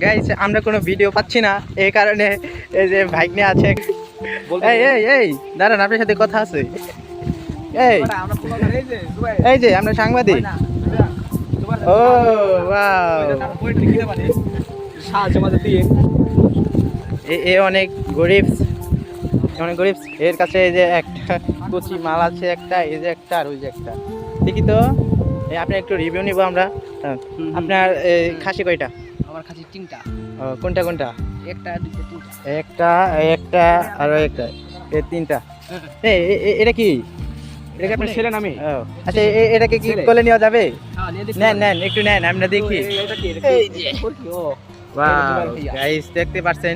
Guys আমরা কোনো video পাচ্ছি না, এই কারণে এই যে ভাগ্নে আছে। এই এই এই দাঁড়ান, আপনার সাথে কথা আছে। এই যে আমরা সাংবাদিক। ও ওয়াও, এ অনেক গরিব, অনেক গরিব। এর কাছে এই যে একটা কচি মাল আছে, একটা এই যে একটা আর ওই যে একটা। দেখি তো আপনার একটু রিভিউ নিব আমরা। আপনার খাসি কয়টা? আমার খাসি 3টা। কোনটা কোনটা? একটা দুইটা তিনটা। একটা একটা আর একটা, এই 3টা। এটা কি? এটা আপনার ছেলে নামে। আচ্ছা এটাকে কি কোলে নেওয়া যাবে? হ্যাঁ নিয়ে দেখি। নেন নেন একটু নেন, আমরা দেখি। এটা কি? এই যে ও ওয়াও গাইস, দেখতে পাচ্ছেন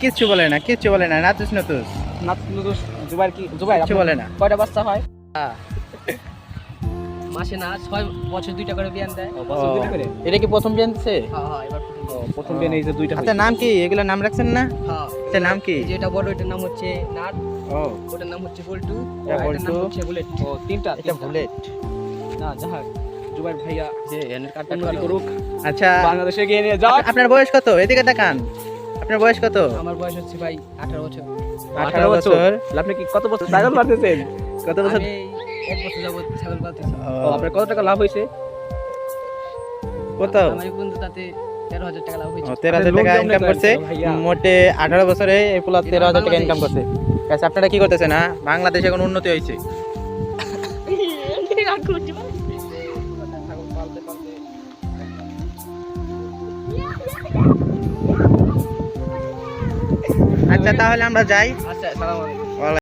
কিচ্ছু বলে না, কিচ্ছু বলে না, নাতুস নাতুস নাতুস। জুবাইর কি? জুবাইর কিচ্ছু বলে না। কয়টা বাচ্চা হয়? মাসে না 6 বছর 2টা করে বিয়ান দেয়। বছর 2টা করে? এটা কি প্রথম বিয়ান দিছে? হ্যাঁ হ্যাঁ, এবার প্রথম বিয়ান এই যে 2টা। আচ্ছা নাম কি? এগুলা নাম রাখছেন না? হ্যাঁ। আচ্ছা নাম কি? যেটা বড় এটার নাম হচ্ছে নাট। ও ওটার নাম হচ্ছে বল্টু। এটা আর এটার বল্টু। নাম হচ্ছে বুলেট। ও 3টা। এটা বুলেট। না যাক, জুবাইর ভাইয়া যে এনের কাটটা উন্নতি করুক, আচ্ছা বাংলাদেশে এগিয়ে নিয়ে যাক। আপনার বয়স কত? এদিকে তাকান, আপনার বয়স কত? আমার বয়স হচ্ছে ভাই 18 বছর। 18 বছর। আপনি কি কত বছর ছাগল পালতেছেন? কত বছর? আমি 1 বছর যাবত ছাগল পালতেছি। ও, আপনার কত টাকা লাভ হয়েছে? কত? আমার এই বন্ধু তাতে 13,000 টাকা লাভ হয়েছে। 13,000 টাকা ইনকাম করছে মোটে 18 বছরে। এই প্লাস 13,000 টাকা ইনকাম করছে। গাইস আপনারা কি করতেছেন? হ্যাঁ, বাংলাদেশে এখন উন্নতি হয়েছে। আচ্ছা তাহলে আমরা যাই। আচ্ছা, সালাম আলাইকুম।